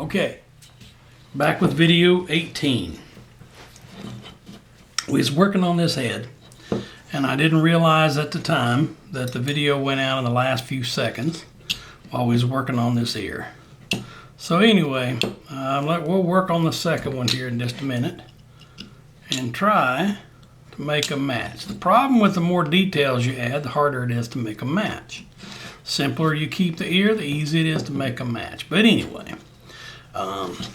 Okay, back with video 18. We was working on this head, and I didn't realize at the time that the video went out in the last few seconds while we was working on this ear. So anyway, we'll work on the second one here in just a minute and try to make a match. The problem with the more details you add, the harder it is to make a match. Simpler you keep the ear, the easier it is to make a match. But anyway,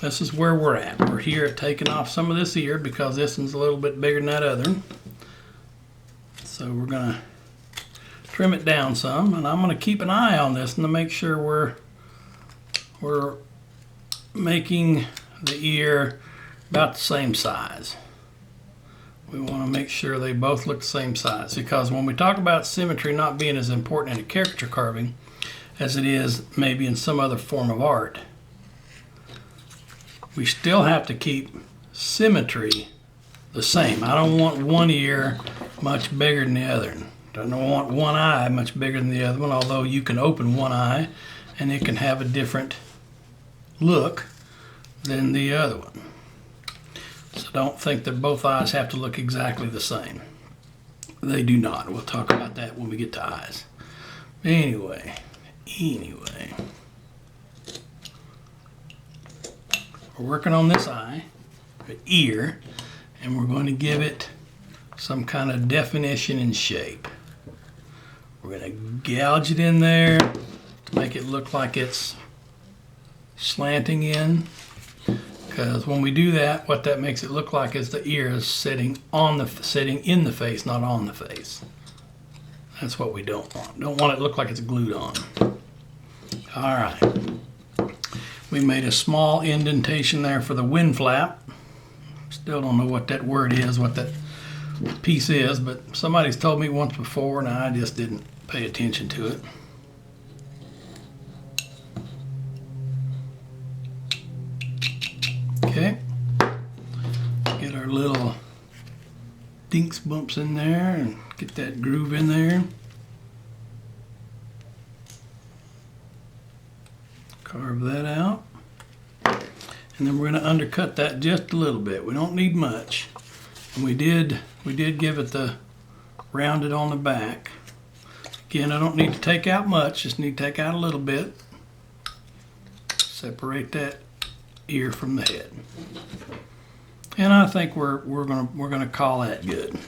this is where we're at. We're here at taking off some of this ear because this one's a little bit bigger than that other. So we're gonna trim it down some, and I'm gonna keep an eye on this and to make sure we're making the ear about the same size. We want to make sure they both look the same size, because when we talk about symmetry not being as important in a caricature carving as it is maybe in some other form of art, we still have to keep symmetry the same. I don't want one ear much bigger than the other. I don't want one eye much bigger than the other one, although you can open one eye and it can have a different look than the other one. So don't think that both eyes have to look exactly the same. They do not. We'll talk about that when we get to eyes. Anyway. We're working on this eye, the ear, and we're going to give it some kind of definition and shape. We're going to gouge it in there to make it look like it's slanting in, because when we do that, what that makes it look like is the ear is sitting in the face, not on the face. That's what we don't want. Don't want it to look like it's glued on. All right. We made a small indentation there for the wind flap. Still don't know what that word is, what that piece is, but somebody's told me once before and I just didn't pay attention to it. Okay, get our little dinks bumps in there and get that groove in there. Carve that out. And then we're going to undercut that just a little bit. We don't need much. And we did give it the rounded on the back. Again, I don't need to take out much, just need to take out a little bit. Separate that ear from the head. And I think we're gonna call that good.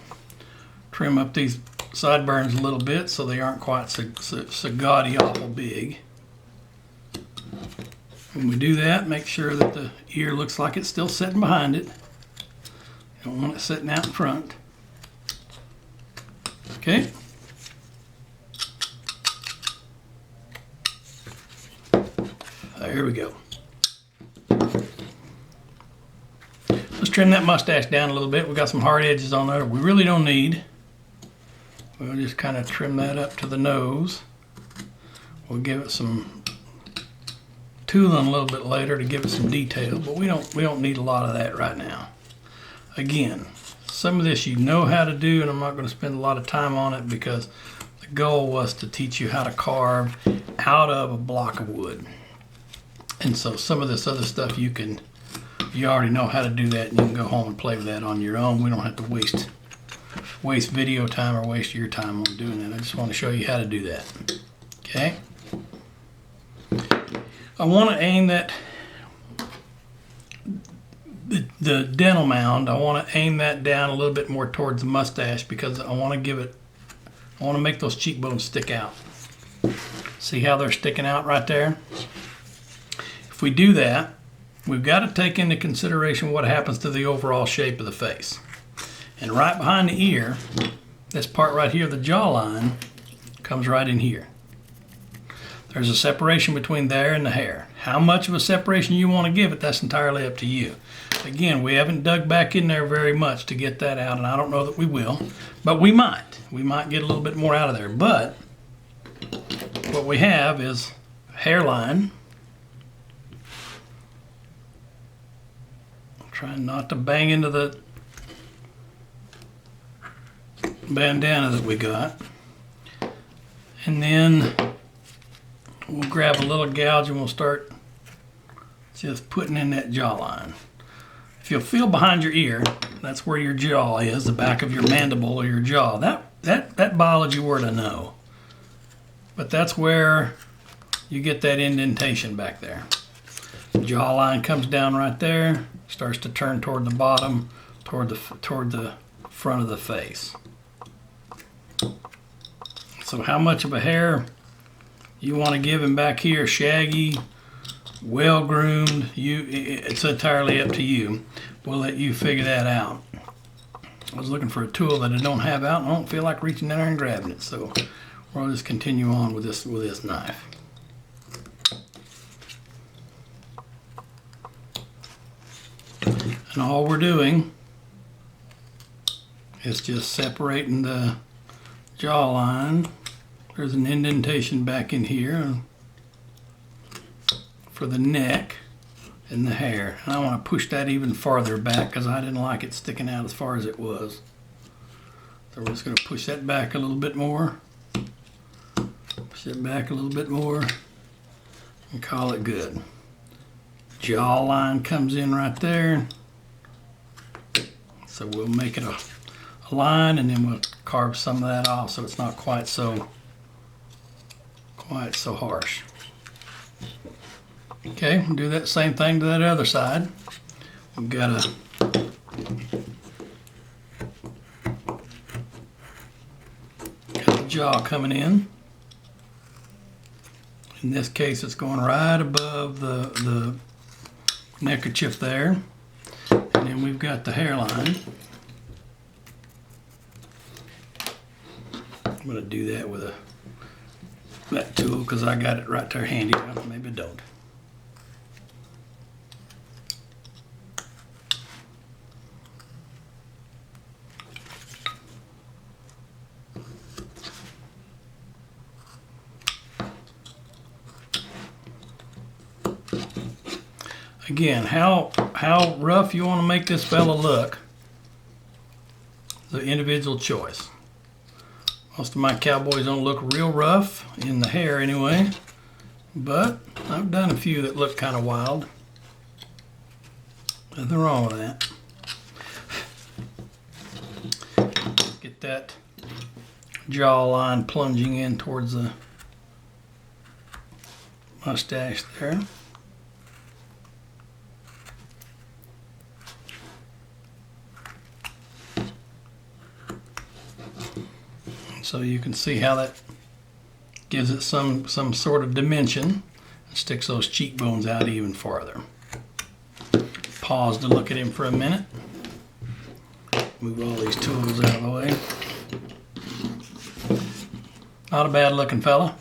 Trim up these sideburns a little bit so they aren't quite so gaudy awful big. When we do that, make sure that the ear looks like it's still sitting behind it. You don't want it sitting out in front. Okay. There we go. Let's trim that mustache down a little bit. We've got some hard edges on there we really don't need. We'll just kind of trim that up to the nose. We'll give it some tooling a little bit later to give it some detail, but we don't need a lot of that right now. Again, some of this you know how to do, and I'm not going to spend a lot of time on it because the goal was to teach you how to carve out of a block of wood. And so some of this other stuff you already know how to do that, and you can go home and play with that on your own. We don't have to waste video time or waste your time on doing that. I just want to show you how to do that. Okay? I want to aim that the dental mound, I want to aim that down a little bit more towards the mustache because I want to make those cheekbones stick out. See how they're sticking out right there? If we do that, we've got to take into consideration what happens to the overall shape of the face. And right behind the ear, this part right here, the jawline, comes right in here. There's a separation between there and the hair. How much of a separation you want to give it, that's entirely up to you. Again, we haven't dug back in there very much to get that out, and I don't know that we will, but we might. We might get a little bit more out of there, but what we have is a hairline. I'm trying not to bang into the bandana that we got. And then we'll grab a little gouge and we'll start just putting in that jawline. If you'll feel behind your ear, that's where your jaw is, the back of your mandible or your jaw. That biology word I know. But that's where you get that indentation back there. The jawline comes down right there, starts to turn toward the bottom, toward the front of the face. So how much of a hair you want to give him back here, shaggy, well groomed, it's entirely up to you. We'll let you figure that out. I was looking for a tool that I don't have out and I don't feel like reaching in there and grabbing it, so we'll just continue on with this knife. And all we're doing is just separating the jawline. There's an indentation back in here for the neck and the hair. And I want to push that even farther back because I didn't like it sticking out as far as it was. So we're just going to push that back a little bit more. Push it back a little bit more and call it good. Jawline comes in right there. So we'll make it a line and then we'll carve some of that off so it's not quite so harsh. Okay, we'll do that same thing to that other side. We've got the jaw coming in. In this case, it's going right above the neckerchief there. And then we've got the hairline. I'm going to do that with that tool because I got it right there handy. Well, maybe I don't. Again, how rough you want to make this fella look, the individual choice. Most of my cowboys don't look real rough in the hair anyway, but I've done a few that look kind of wild. Nothing wrong with that. Get that jawline plunging in towards the mustache there. So you can see how that gives it some sort of dimension and sticks those cheekbones out even farther. Pause to look at him for a minute. Move all these tools out of the way. Not a bad looking fella.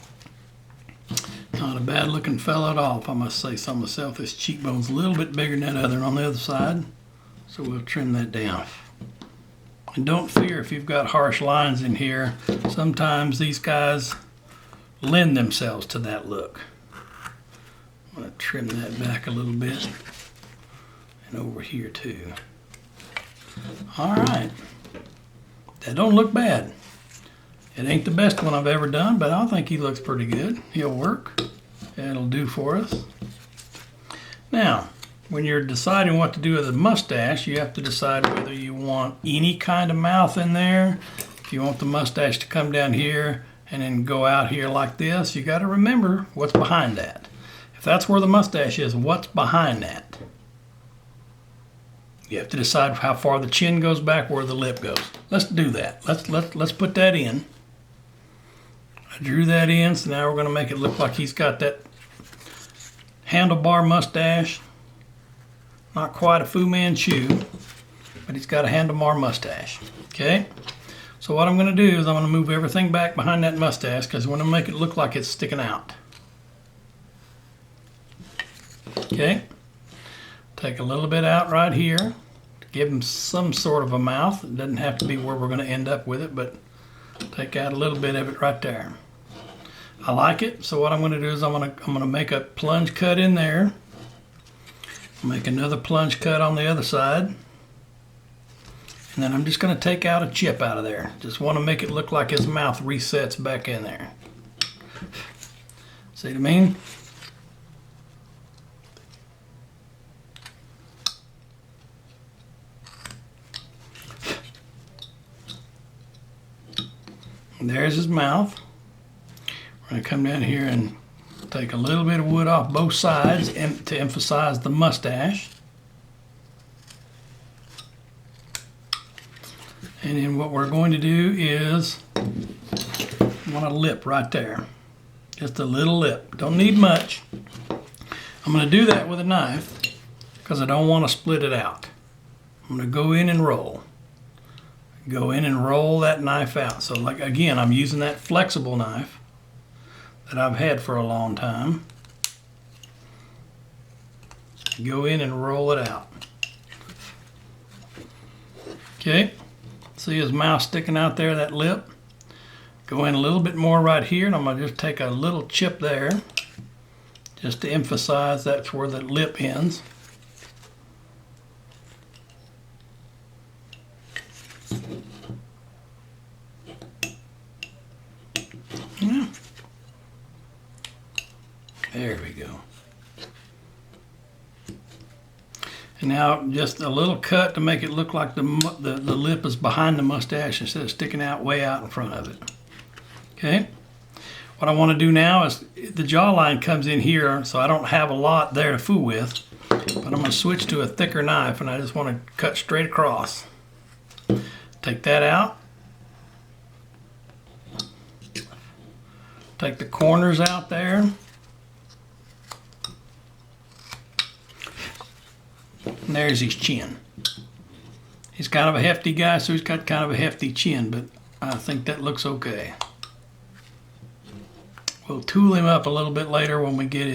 Not a bad looking fella at all, if I must say so myself. This cheekbone's a little bit bigger than that other on the other side, so we'll trim that down. And don't fear if you've got harsh lines in here. Sometimes these guys lend themselves to that look. I'm going to trim that back a little bit. And over here too. Alright. That don't look bad. It ain't the best one I've ever done, but I think he looks pretty good. He'll work. That'll do for us. Now, when you're deciding what to do with a mustache, you have to decide whether you want any kind of mouth in there. If you want the mustache to come down here and then go out here like this, you got to remember what's behind that. If that's where the mustache is, what's behind that? You have to decide how far the chin goes back, where the lip goes. Let's do that. Let's put that in. I drew that in, so now we're going to make it look like he's got that handlebar mustache. Not quite a Fu Manchu, but he's got a handlebar mustache. Okay? So what I'm going to do is I'm going to move everything back behind that mustache because I want to make it look like it's sticking out. Okay? Take a little bit out right here to give him some sort of a mouth. It doesn't have to be where we're going to end up with it, but take out a little bit of it right there. I like it, so what I'm going to do is I'm going to make a plunge cut in there. Make another plunge cut on the other side. And then I'm just going to take out a chip out of there. Just want to make it look like his mouth resets back in there. See what I mean? There's his mouth. We're going to come down here and take a little bit of wood off both sides to emphasize the mustache. And then what we're going to do is, want a lip right there. Just a little lip. Don't need much. I'm going to do that with a knife because I don't want to split it out. I'm going to go in and roll. Go in and roll that knife out. So like again, I'm using that flexible knife that I've had for a long time. Go in and roll it out. Okay. See his mouth sticking out there, that lip? Go in a little bit more right here, and I'm going to just take a little chip there just to emphasize that's where the lip ends. Yeah. There we go. And now just a little cut to make it look like the lip is behind the mustache instead of sticking out way out in front of it. Okay. What I want to do now is the jawline comes in here, so I don't have a lot there to fool with. But I'm going to switch to a thicker knife, and I just want to cut straight across. Take that out. Take the corners out there. And there's his chin. He's kind of a hefty guy, so he's got kind of a hefty chin, but I think that looks okay. We'll tool him up a little bit later when we get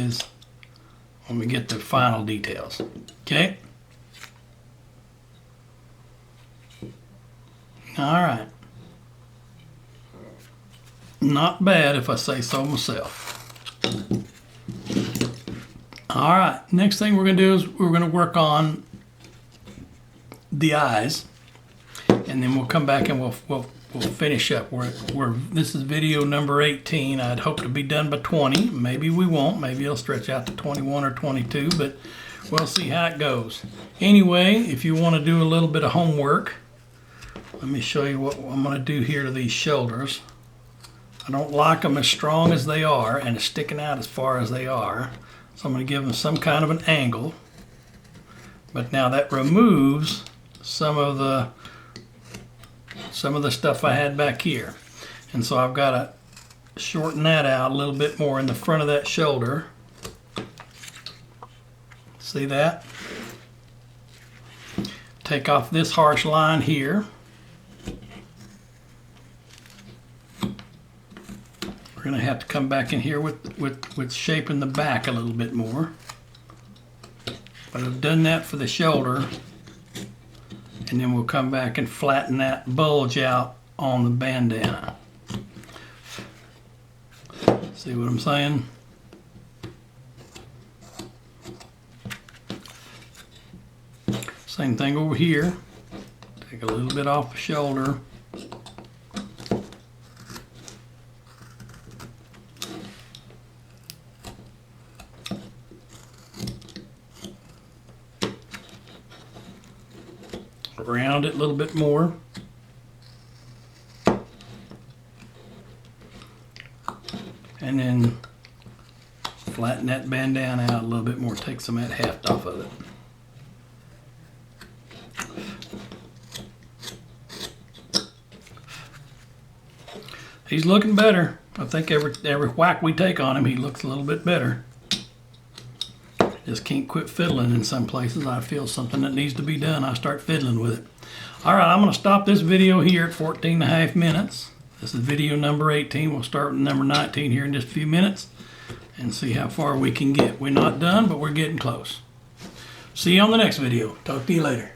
the final details. Okay? All right. Not bad if I say so myself. All right, next thing we're going to do is we're going to work on the eyes, and then we'll come back and we'll finish up. This is video number 18. I'd hope to be done by 20. Maybe we won't. Maybe it'll stretch out to 21 or 22, but we'll see how it goes. Anyway, if you want to do a little bit of homework, let me show you what I'm going to do here to these shoulders. I don't like them as strong as they are and sticking out as far as they are. So I'm going to give them some kind of an angle. But now that removes some of the stuff I had back here. And so I've got to shorten that out a little bit more in the front of that shoulder. See that? Take off this harsh line here. We're going to have to come back in here with shaping the back a little bit more. But I've done that for the shoulder. And then we'll come back and flatten that bulge out on the bandana. See what I'm saying? Same thing over here. Take a little bit off the shoulder. Round it a little bit more. And then flatten that bandana out a little bit more. Take some of that heft off of it. He's looking better. I think every whack we take on him, he looks a little bit better. Just can't quit fiddling in some places. I feel something that needs to be done, I start fiddling with it. All right, I'm going to stop this video here at 14.5 minutes. This is video number 18. We'll start with number 19 here in just a few minutes and see how far we can get. We're not done, but we're getting close. See you on the next video. Talk to you later.